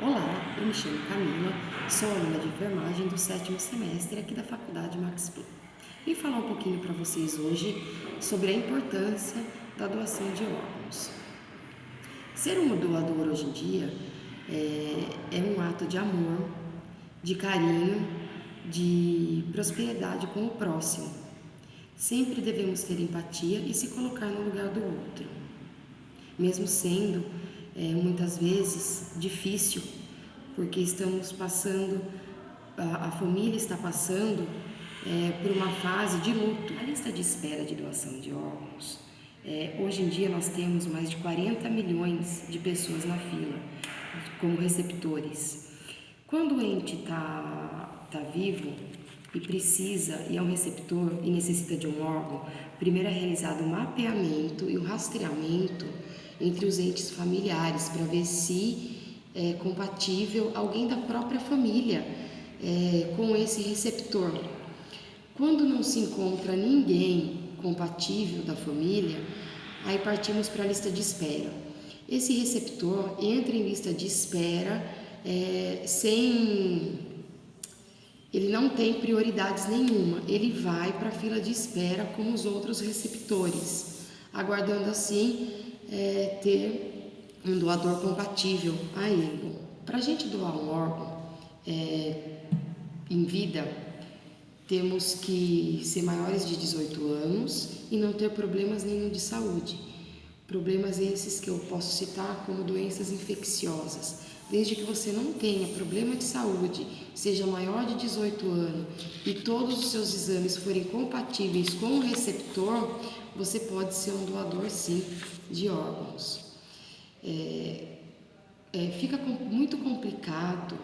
Olá, eu me chamo Camila, sou aluna de enfermagem do 7º semestre aqui da Faculdade Max Planck. Vim falar um pouquinho para vocês hoje sobre a importância da doação de órgãos. Ser um doador hoje em dia é um ato de amor, de carinho, de prosperidade com o próximo. Sempre devemos ter empatia e se colocar no lugar do outro, mesmo sendo muitas vezes difícil, porque estamos passando, a família está passando por uma fase de luto. A lista de espera de doação de órgãos, hoje em dia nós temos mais de 40 milhões de pessoas na fila como receptores. Quando o ente tá vivo e precisa, e é um receptor e necessita de um órgão, primeiro é realizado o mapeamento e o rastreamento entre os entes familiares para ver se é compatível alguém da própria família com esse receptor. Quando não se encontra ninguém compatível da família, aí partimos para a lista de espera. Esse receptor entra em lista de espera ele não tem prioridades nenhuma, ele vai para a fila de espera como os outros receptores, aguardando assim ter um doador compatível a ele. Para a gente doar um órgão em vida, temos que ser maiores de 18 anos e não ter problemas nenhum de saúde. Problemas esses que eu posso citar como doenças infecciosas. Desde que você não tenha problema de saúde, seja maior de 18 anos e todos os seus exames forem compatíveis com o receptor, você pode ser um doador sim de órgãos. Fica muito complicado,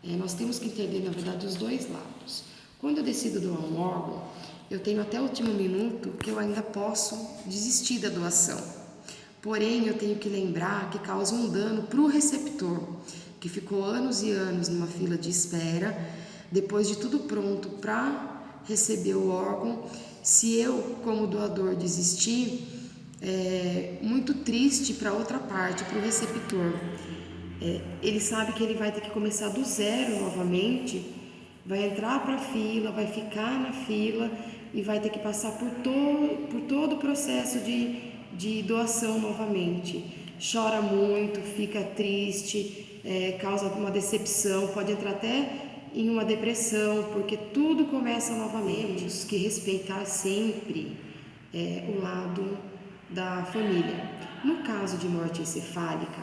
nós temos que entender na verdade os dois lados. Quando eu decido doar um órgão, eu tenho até o último minuto que eu ainda posso desistir da doação. Porém, eu tenho que lembrar que causa um dano para o receptor, que ficou anos e anos numa fila de espera, depois de tudo pronto para receber o órgão. Se eu, como doador, desistir, é muito triste para outra parte, para o receptor. Ele sabe que ele vai ter que começar do zero novamente, vai entrar para a fila, vai ficar na fila e vai ter que passar por todo o processo de doação novamente. Chora muito, fica triste, causa uma decepção, pode entrar até em uma depressão, porque tudo começa novamente. Temos que respeitar sempre o lado da família. No caso de morte encefálica,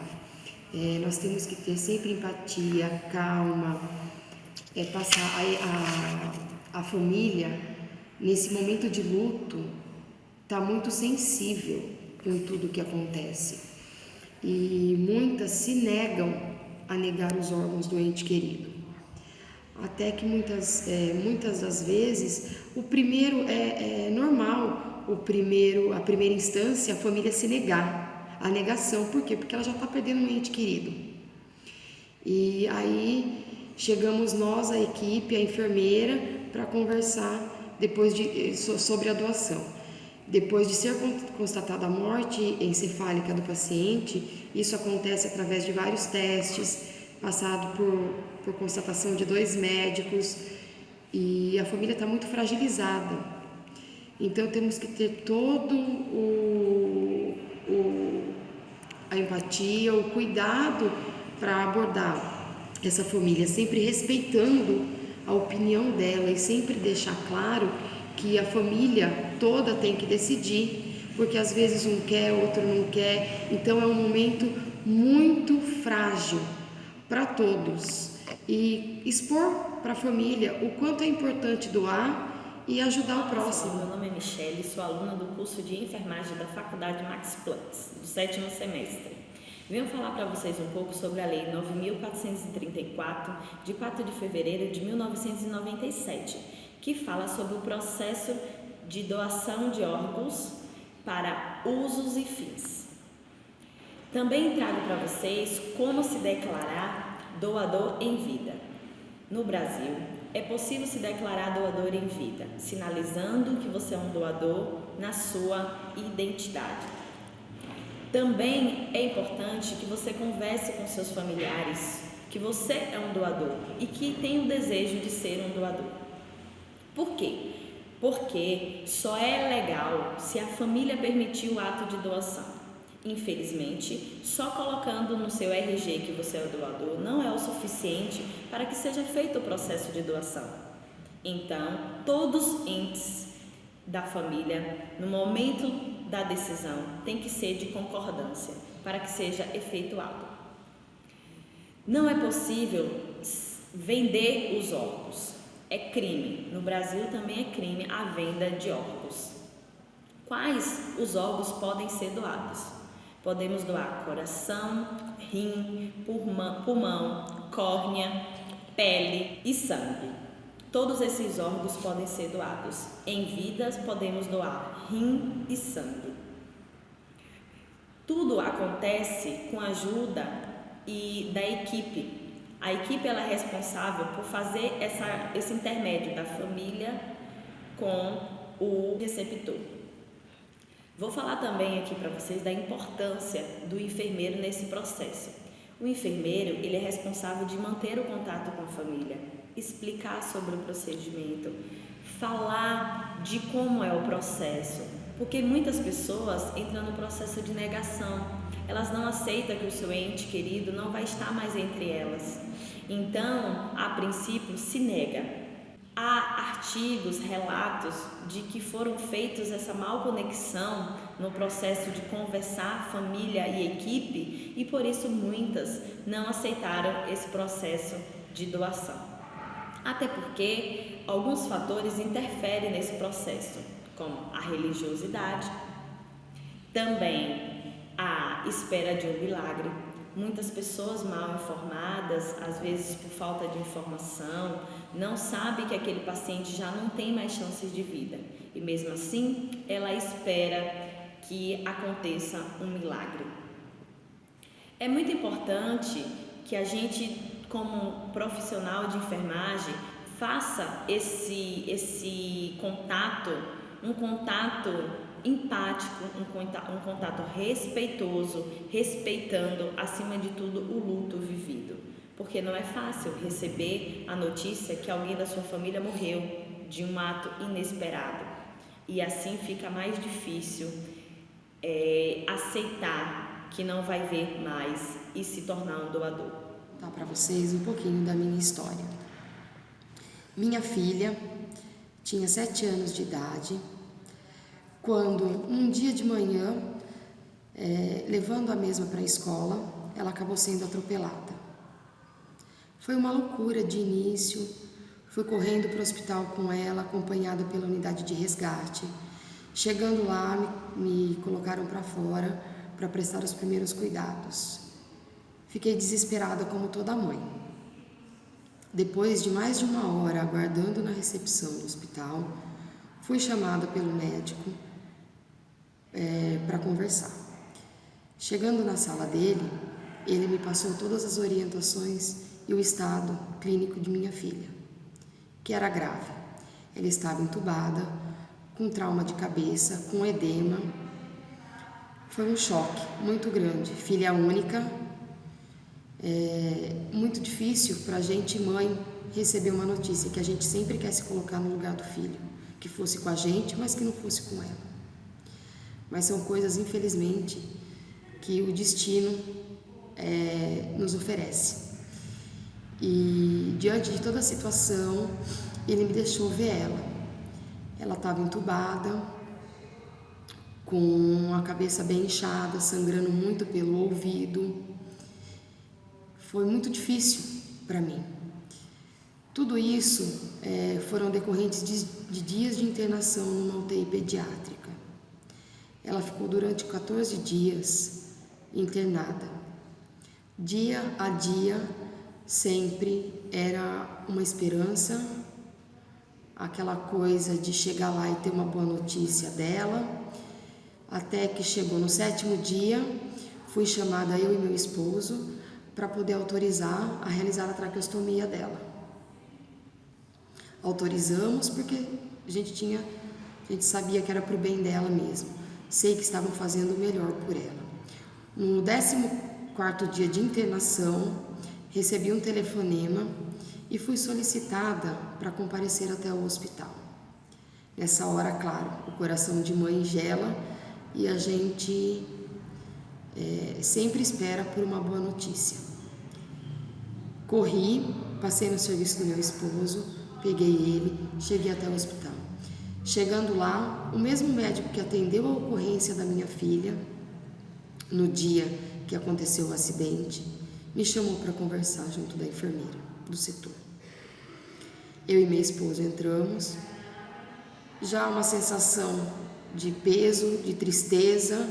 nós temos que ter sempre empatia, calma, passar a família, nesse momento de luto, está muito sensível com tudo que acontece. E muitas se negam a negar os órgãos do ente querido. Até que muitas das vezes, o primeiro é normal, a primeira instância, a família se negar. A negação, por quê? Porque ela já está perdendo um ente querido. E aí chegamos nós, a equipe, a enfermeira, para conversar sobre a doação. Depois de ser constatada a morte encefálica do paciente, isso acontece através de vários testes, passado por constatação de 2 médicos, e a família está muito fragilizada. Então temos que ter todo a empatia, o cuidado para abordar essa família, sempre respeitando a opinião dela e sempre deixar claro que a família toda tem que decidir, porque às vezes um quer, outro não quer, então é um momento muito frágil para todos. E expor para a família o quanto é importante doar e ajudar o próximo. Meu nome é Michele, sou aluna do curso de enfermagem da Faculdade Max Planck, do 7º semestre. Venho falar para vocês um pouco sobre a Lei 9.434, de 4 de fevereiro de 1997, que fala sobre o processo de doação de órgãos para usos e fins. Também trago para vocês como se declarar doador em vida. No Brasil, é possível se declarar doador em vida, sinalizando que você é um doador na sua identidade. Também é importante que você converse com seus familiares que você é um doador e que tem o desejo de ser um doador. Por quê? Porque só é legal se a família permitir o ato de doação. Infelizmente, só colocando no seu RG que você é o doador não é o suficiente para que seja feito o processo de doação. Então, todos os entes da família, no momento da decisão, tem que ser de concordância para que seja efetuado. Não é possível vender os órgãos. É crime. No Brasil também é crime a venda de órgãos. Quais os órgãos podem ser doados? Podemos doar coração, rim, pulmão, córnea, pele e sangue. Todos esses órgãos podem ser doados. Em vidas podemos doar rim e sangue. Tudo acontece com a ajuda da equipe. A equipe ela é responsável por fazer esse intermédio da família com o receptor. Vou falar também aqui para vocês da importância do enfermeiro nesse processo. O enfermeiro ele é responsável de manter o contato com a família, explicar sobre o procedimento, falar de como é o processo, porque muitas pessoas entram no processo de negação. Elas não aceitam que o seu ente querido não vai estar mais entre elas. Então, a princípio, se nega. Há artigos, relatos de que foram feitos essa mal conexão no processo de conversar família e equipe e por isso muitas não aceitaram esse processo de doação. Até porque alguns fatores interferem nesse processo, como a religiosidade, também a espera de um milagre. Muitas pessoas mal informadas, às vezes por falta de informação, não sabem que aquele paciente já não tem mais chances de vida e mesmo assim ela espera que aconteça um milagre. É muito importante que a gente, como profissional de enfermagem, faça esse contato, um contato empático, um contato respeitoso, respeitando acima de tudo o luto vivido, porque não é fácil receber a notícia que alguém da sua família morreu de um ato inesperado e assim fica mais difícil aceitar que não vai ver mais e se tornar um doador. Vou contar para vocês um pouquinho da minha história. Minha filha tinha 7 anos de idade quando, um dia de manhã, levando a mesma para a escola, ela acabou sendo atropelada. Foi uma loucura de início, fui correndo para o hospital com ela, acompanhada pela unidade de resgate. Chegando lá, me colocaram para fora para prestar os primeiros cuidados. Fiquei desesperada como toda mãe. Depois de mais de 1 hora aguardando na recepção do hospital, fui chamada pelo médico para conversar. Chegando na sala dele, ele me passou todas as orientações e o estado clínico de minha filha, que era grave. Ela estava entubada, com trauma de cabeça, com edema. Foi um choque muito grande. Filha única, muito difícil para a gente, mãe, receber uma notícia que a gente sempre quer se colocar no lugar do filho, que fosse com a gente, mas que não fosse com ela. Mas são coisas, infelizmente, que o destino nos oferece. E diante de toda a situação, ele me deixou ver ela. Ela estava entubada, com a cabeça bem inchada, sangrando muito pelo ouvido. Foi muito difícil para mim. Tudo isso foram decorrentes de dias de internação numa UTI pediátrica. Ela ficou durante 14 dias internada. Dia a dia, sempre era uma esperança, aquela coisa de chegar lá e ter uma boa notícia dela, até que chegou no 7º dia, fui chamada eu e meu esposo para poder autorizar a realizar a traqueostomia dela. Autorizamos porque a gente sabia que era para o bem dela mesmo. Sei que estavam fazendo o melhor por ela. No 14º dia de internação, recebi um telefonema e fui solicitada para comparecer até o hospital. Nessa hora, claro, o coração de mãe gela e a gente sempre espera por uma boa notícia. Corri, passei no serviço do meu esposo, peguei ele, cheguei até o hospital. Chegando lá, o mesmo médico que atendeu a ocorrência da minha filha, no dia que aconteceu o acidente, me chamou para conversar junto da enfermeira do setor. Eu e meu esposo entramos, já uma sensação de peso, de tristeza,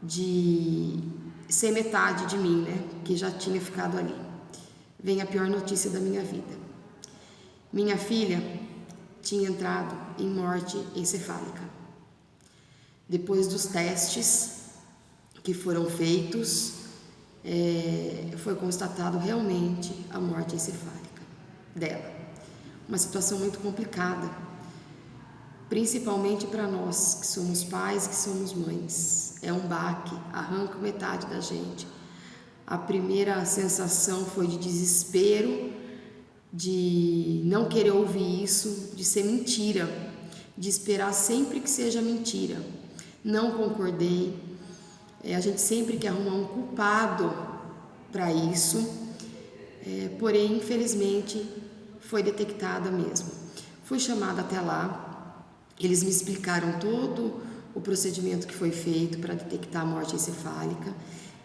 de ser metade de mim, né, que já tinha ficado ali. Vem a pior notícia da minha vida. Minha filha tinha entrado em morte encefálica. Depois dos testes que foram feitos, foi constatado realmente a morte encefálica dela. Uma situação muito complicada, principalmente para nós que somos pais, que somos mães. É um baque, arranca metade da gente. A primeira sensação foi de desespero, de não querer ouvir isso, de ser mentira, de esperar sempre que seja mentira. Não concordei. A gente sempre quer arrumar um culpado para isso, porém, infelizmente, foi detectada mesmo. Fui chamada até lá, eles me explicaram todo o procedimento que foi feito para detectar a morte encefálica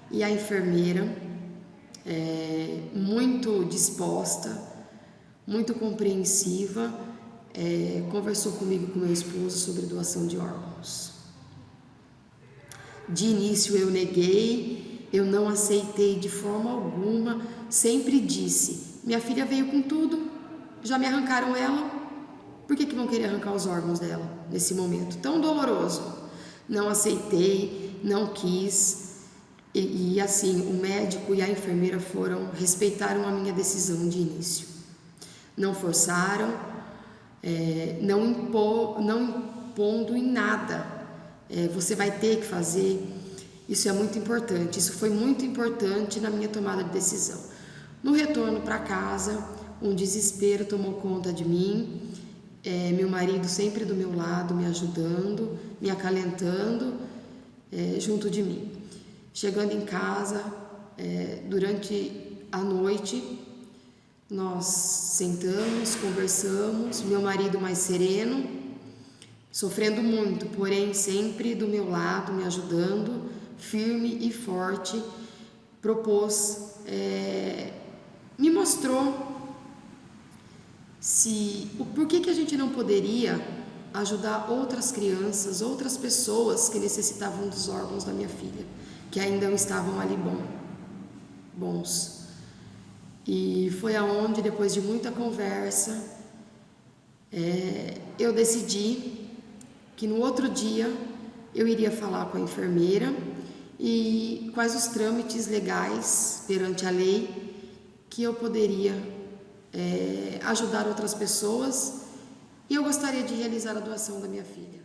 e a enfermeira, muito disposta, muito compreensiva, conversou comigo e com meu esposo sobre doação de órgãos. De início eu neguei, eu não aceitei de forma alguma, sempre disse, minha filha veio com tudo, já me arrancaram ela, por que vão querer arrancar os órgãos dela nesse momento tão doloroso? Não aceitei, não quis, e assim, o médico e a enfermeira respeitaram a minha decisão de início. Não forçaram, não impondo em nada. Você vai ter que fazer, isso é muito importante, isso foi muito importante na minha tomada de decisão. No retorno para casa, um desespero tomou conta de mim, meu marido sempre do meu lado, me ajudando, me acalentando, junto de mim. Chegando em casa, durante a noite, nós sentamos, conversamos, meu marido mais sereno, sofrendo muito, porém sempre do meu lado, me ajudando, firme e forte, propôs, me mostrou por que a gente não poderia ajudar outras crianças, outras pessoas que necessitavam dos órgãos da minha filha, que ainda não estavam ali bons. E foi aonde, depois de muita conversa, eu decidi que no outro dia eu iria falar com a enfermeira e quais os trâmites legais perante a lei que eu poderia ajudar outras pessoas, e eu gostaria de realizar a doação da minha filha.